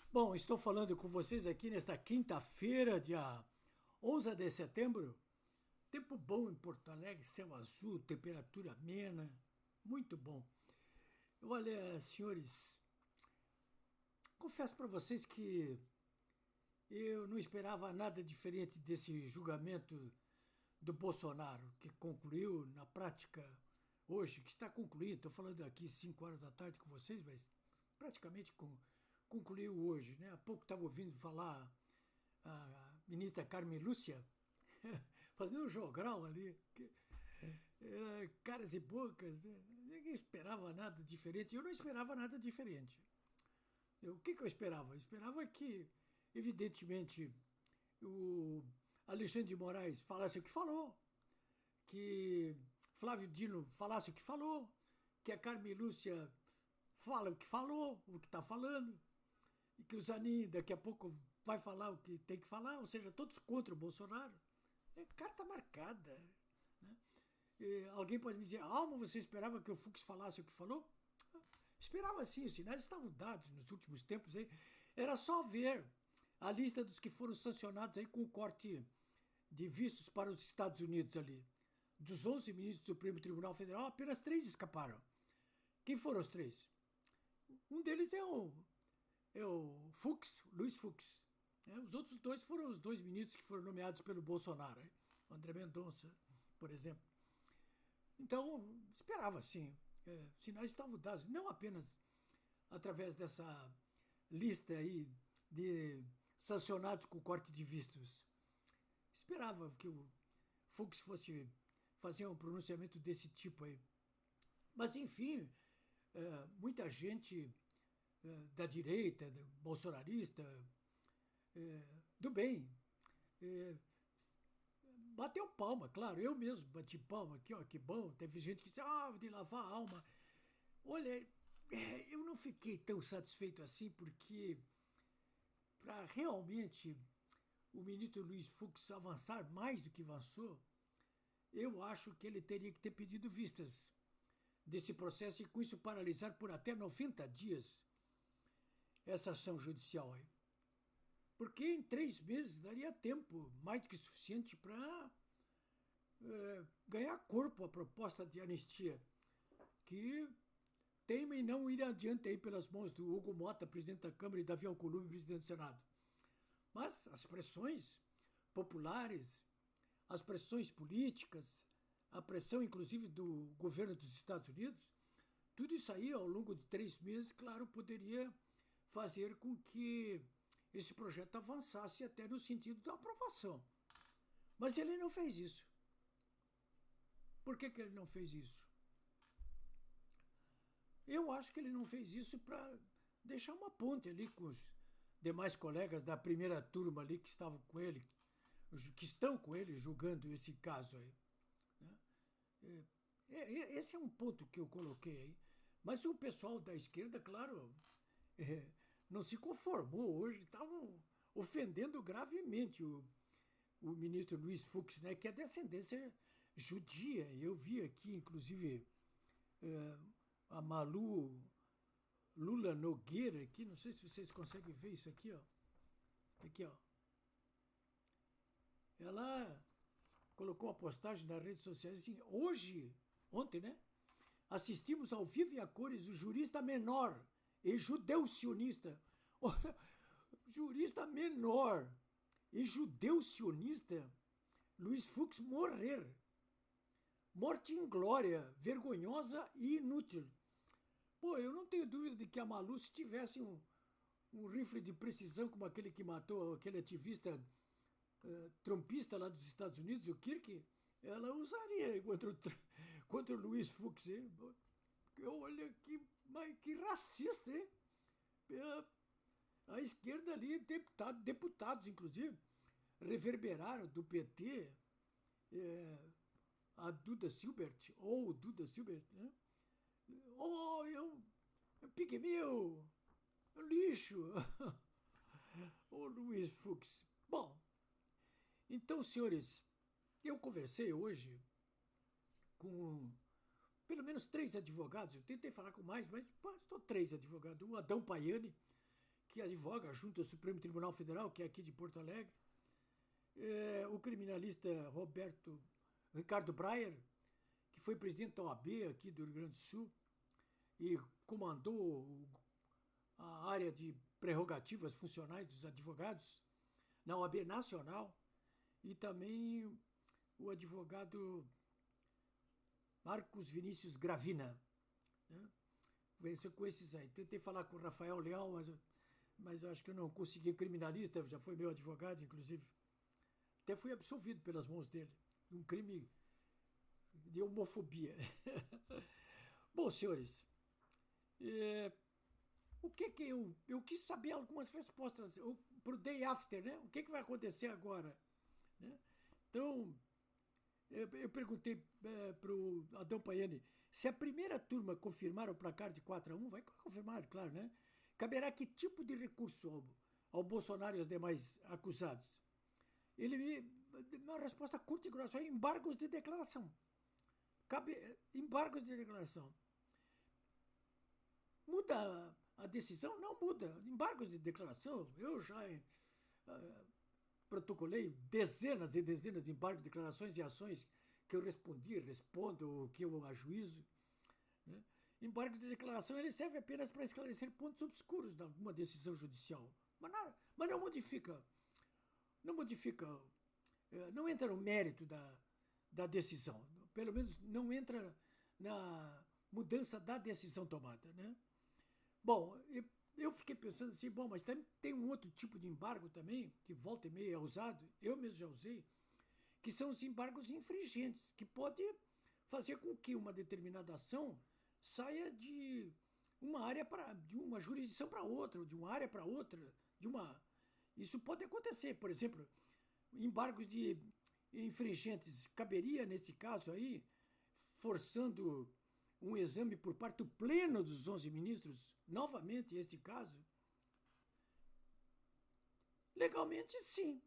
Bom, estou falando com vocês aqui nesta quinta-feira, dia 11 de setembro. Tempo bom em Porto Alegre, céu azul, temperatura amena, muito bom. Olha, senhores, confesso para vocês que eu não esperava nada diferente desse julgamento do Bolsonaro, que concluiu na prática hoje, que está concluído. Estou falando aqui 5 horas da tarde com vocês, mas praticamente concluiu hoje. Né? Há pouco estava ouvindo falar a ministra Carmen Lúcia, fazendo um jogral ali. Caras e bocas, né? Ninguém esperava nada diferente. Eu não esperava nada diferente. O que eu esperava? Eu esperava que, evidentemente, o Alexandre de Moraes falasse o que falou, que Flávio Dino falasse o que falou, que a Carmen Lúcia fala o que falou, o que está falando, e que o Zanin daqui a pouco vai falar o que tem que falar, ou seja, todos contra o Bolsonaro. É carta marcada. Né? Alguém pode me dizer, Alma, você esperava que o Fux falasse o que falou? Esperava sim, os sinais estavam dados nos últimos tempos. Aí. Era só ver a lista dos que foram sancionados aí com o corte de vistos para os Estados Unidos ali. Dos 11 ministros do Supremo Tribunal Federal, apenas 3 escaparam. Quem foram os 3? Um deles é o Fux, Luiz Fux. Os outros 2 foram os 2 ministros que foram nomeados pelo Bolsonaro. O André Mendonça, por exemplo. Então, esperava, sim. Sinais estavam dados, não apenas através dessa lista aí de sancionados com corte de vistos. Esperava que o Fux fosse fazer um pronunciamento desse tipo aí. Mas, enfim, muita gente da direita, bolsonarista, do bem, bateu palma, claro. Eu mesmo bati palma aqui, ó, que bom. Teve gente que disse, de lavar a alma. Olha, eu não fiquei tão satisfeito assim, porque para realmente o ministro Luiz Fux avançar mais do que avançou, eu acho que ele teria que ter pedido vistas desse processo e com isso paralisar por até 90 dias essa ação judicial aí. Porque em 3 meses daria tempo mais do que suficiente para ganhar corpo a proposta de anistia, que teima em não ir adiante aí pelas mãos do Hugo Mota, presidente da Câmara, e Davi Alcolumbre, presidente do Senado. Mas as pressões populares, as pressões políticas, a pressão inclusive do governo dos Estados Unidos, tudo isso aí ao longo de 3 meses, claro, poderia fazer com que esse projeto avançasse até no sentido da aprovação. Mas ele não fez isso. Por que ele não fez isso? Eu acho que ele não fez isso para deixar uma ponte ali com os demais colegas da primeira turma ali que estavam com ele, que estão com ele julgando esse caso aí. Né? Esse é um ponto que eu coloquei aí. Mas o pessoal da esquerda, claro, não se conformou hoje, estavam ofendendo gravemente o ministro Luiz Fux, né, que é descendência judia. Eu vi aqui, inclusive, a Malu Lula Nogueira aqui, não sei se vocês conseguem ver isso aqui, ó. Aqui, ó. Ela colocou uma postagem nas redes sociais assim, hoje, ontem, né? Assistimos ao vivo e a cores o jurista menor e judeu sionista. Olha, jurista menor e judeu sionista, Luiz Fux morrer. Morte inglória, vergonhosa e inútil. Pô, eu não tenho dúvida de que a Malu, se tivesse um rifle de precisão como aquele que matou aquele ativista trumpista lá dos Estados Unidos, o Kirk, ela usaria contra o Luiz Fux. Hein? Olha que racista, hein? A esquerda ali, deputados inclusive, reverberaram do PT a Duda Silbert, ou Duda Silbert, né? Oh, pigmeu, lixo. O Luiz Fux. Bom, então, senhores, eu conversei hoje com pelo menos 3 advogados. Eu tentei falar com mais, mas bastou 3 advogados. O Adão Paiani, que advoga junto ao Supremo Tribunal Federal, que é aqui de Porto Alegre, o criminalista Ricardo Breyer, que foi presidente da OAB aqui do Rio Grande do Sul e comandou a área de prerrogativas funcionais dos advogados na OAB Nacional, e também o advogado Marcos Vinícius Gravina, né? Venceu com esses aí. Tentei falar com o Rafael Leal, mas eu acho que eu não consegui. Criminalista, já foi meu advogado, inclusive. Até fui absolvido pelas mãos dele, de um crime de homofobia. Bom, senhores, o que eu quis saber algumas respostas para o day after, né? O que vai acontecer agora, né? Então, eu perguntei para o Adão Paiani se a primeira turma confirmar o placar de 4-1, vai confirmar, claro, né? Caberá que tipo de recurso ao Bolsonaro e aos demais acusados? Uma resposta curta e grossa: embargos de declaração. Embargos de declaração. Muda a decisão? Não muda. Embargos de declaração, eu já protocolei dezenas e dezenas de embargos de declarações e ações que eu respondo, que eu ajuizo, né? Embargo de declaração, ele serve apenas para esclarecer pontos obscuros de alguma decisão judicial. Mas não modifica, não entra no mérito da decisão. Pelo menos não entra na mudança da decisão tomada, né? Bom, eu fiquei pensando assim, bom, mas tem um outro tipo de embargo também, que volta e meia é usado, eu mesmo já usei, que são os embargos infringentes, que pode fazer com que uma determinada ação saia de uma jurisdição para outra, de uma área para outra, Isso pode acontecer, por exemplo, embargos de infringentes, caberia nesse caso aí, forçando um exame por parte do pleno dos 11 ministros, novamente este caso? Legalmente, sim.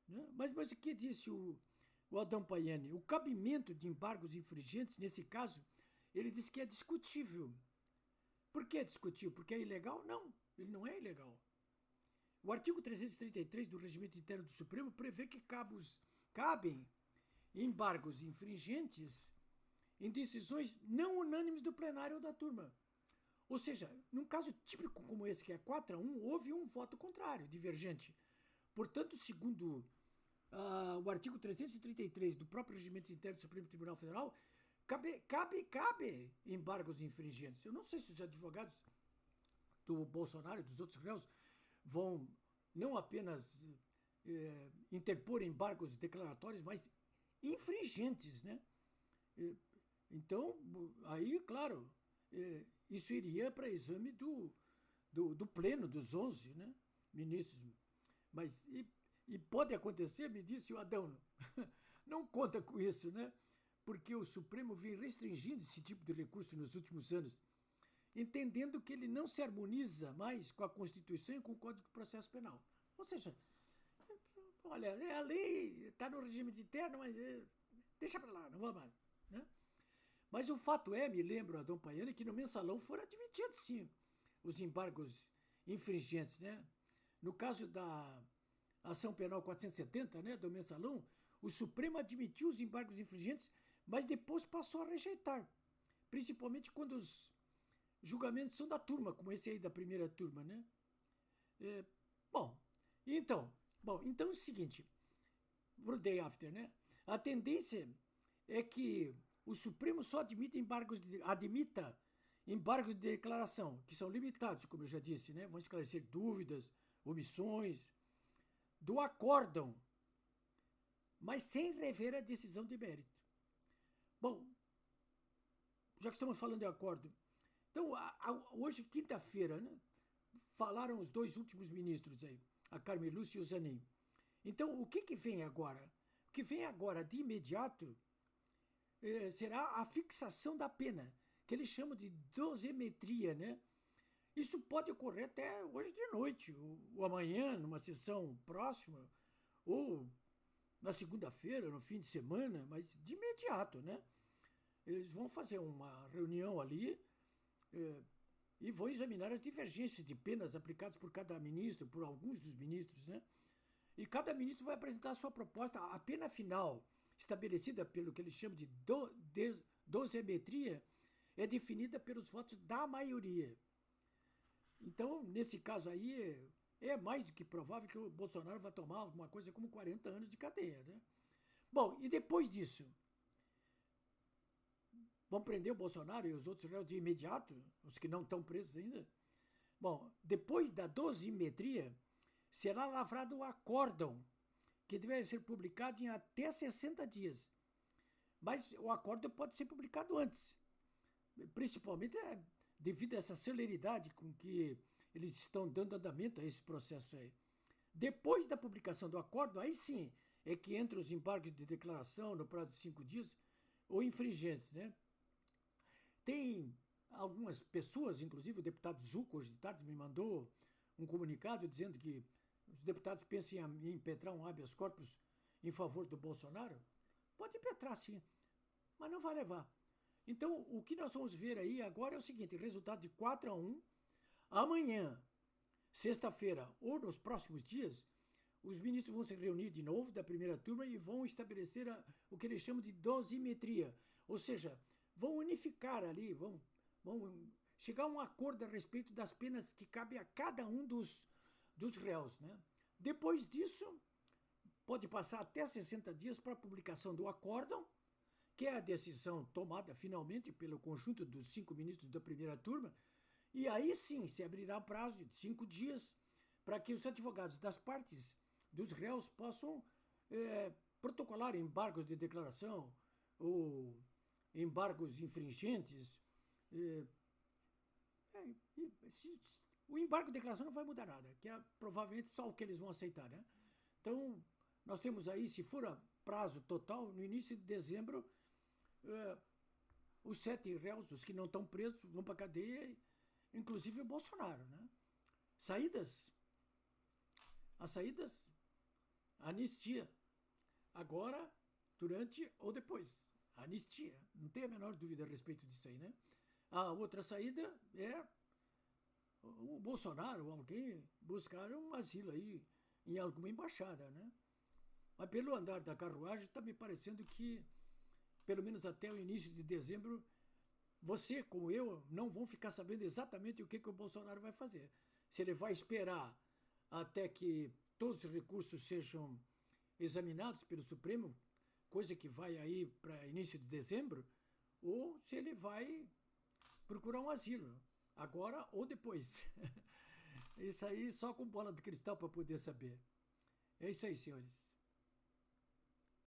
Né? Mas o que disse o Adão Paiani? O cabimento de embargos infringentes, nesse caso, ele disse que é discutível. Por que é discutível? Porque é ilegal? Não, ele não é ilegal. O artigo 333 do Regimento Interno do Supremo prevê que cabem embargos infringentes em decisões não unânimes do plenário ou da turma. Ou seja, num caso típico como esse, que é 4-1, houve um voto contrário, divergente. Portanto, segundo o artigo 333 do próprio Regimento Interno do Supremo Tribunal Federal, cabe embargos infringentes. Eu não sei se os advogados do Bolsonaro e dos outros réus vão não apenas interpor embargos declaratórios, mas infringentes, né? Então, aí, claro, isso iria para exame do pleno dos 11, né, ministros. Mas, e pode acontecer, me disse o Adão, não conta com isso, né? Porque o Supremo vem restringindo esse tipo de recurso nos últimos anos, entendendo que ele não se harmoniza mais com a Constituição e com o Código de Processo Penal. Ou seja, olha, a lei está no regime de interno, mas deixa para lá, não vou mais, né? Mas o fato é, me lembro, Adão Paiani, que no mensalão foram admitidos, sim, os embargos infringentes, né? No caso da ação penal 470, né, do mensalão, o Supremo admitiu os embargos infringentes, mas depois passou a rejeitar, principalmente quando os julgamentos são da turma, como esse aí da primeira turma, né? Então é o seguinte, pro day after, né? A tendência é que o Supremo só admita embargos de declaração, que são limitados, como eu já disse, né? Vão esclarecer dúvidas, omissões do acórdão, mas sem rever a decisão de mérito. Bom, já que estamos falando de acordo, então, hoje, quinta-feira, né, falaram os dois últimos ministros aí, a Carmen Lúcia e o Zanin. Então, o que vem agora? O que vem agora, de imediato, será a fixação da pena, que eles chamam de dosimetria, né? Isso pode ocorrer até hoje de noite, ou amanhã, numa sessão próxima, ou na segunda-feira, no fim de semana, mas de imediato, né? Eles vão fazer uma reunião ali, e vão examinar as divergências de penas aplicadas por cada ministro, por alguns dos ministros, né? E cada ministro vai apresentar a sua proposta. A pena final, estabelecida pelo que eles chamam de dosimetria, é definida pelos votos da maioria. Então, nesse caso aí, é mais do que provável que o Bolsonaro vai tomar alguma coisa como 40 anos de cadeia, né? Bom, e depois disso, vão prender o Bolsonaro e os outros réus de imediato, os que não estão presos ainda? Bom, depois da dosimetria, será lavrado o acórdão, que deve ser publicado em até 60 dias. Mas o acórdão pode ser publicado antes, principalmente devido a essa celeridade com que eles estão dando andamento a esse processo aí. Depois da publicação do acórdão, aí sim é que entra os embargos de declaração no prazo de 5 dias, ou infringentes, né? Tem algumas pessoas, inclusive o deputado Zucco, hoje de tarde, me mandou um comunicado dizendo que os deputados pensam em impetrar um habeas corpus em favor do Bolsonaro. Pode impetrar, sim, mas não vai levar. Então, o que nós vamos ver aí agora é o seguinte, resultado de 4-1, amanhã, sexta-feira ou nos próximos dias, os ministros vão se reunir de novo da primeira turma e vão estabelecer o que eles chamam de dosimetria, ou seja, vão unificar ali, vão chegar a um acordo a respeito das penas que cabem a cada um dos réus, né? Depois disso, pode passar até 60 dias para a publicação do acórdão, que é a decisão tomada finalmente pelo conjunto dos 5 ministros da primeira turma, e aí sim se abrirá prazo de 5 dias para que os advogados das partes dos réus possam protocolar embargos de declaração ou embargos infringentes. O embargo de declaração não vai mudar nada, que é provavelmente só o que eles vão aceitar, né? Então, nós temos aí, se for a prazo total, no início de dezembro, os 7 réus, os que não estão presos, vão para a cadeia, inclusive o Bolsonaro, né? Saídas? As saídas, anistia. Agora, durante ou depois. Anistia. Não tem a menor dúvida a respeito disso aí, né? A outra saída é o Bolsonaro ou alguém buscar um asilo aí em alguma embaixada, né? Mas pelo andar da carruagem está me parecendo que, pelo menos até o início de dezembro, você, como eu, não vão ficar sabendo exatamente o que o Bolsonaro vai fazer. Se ele vai esperar até que todos os recursos sejam examinados pelo Supremo, coisa que vai aí para início de dezembro, ou se ele vai procurar um asilo, agora ou depois. Isso aí só com bola de cristal para poder saber. É isso aí, senhores.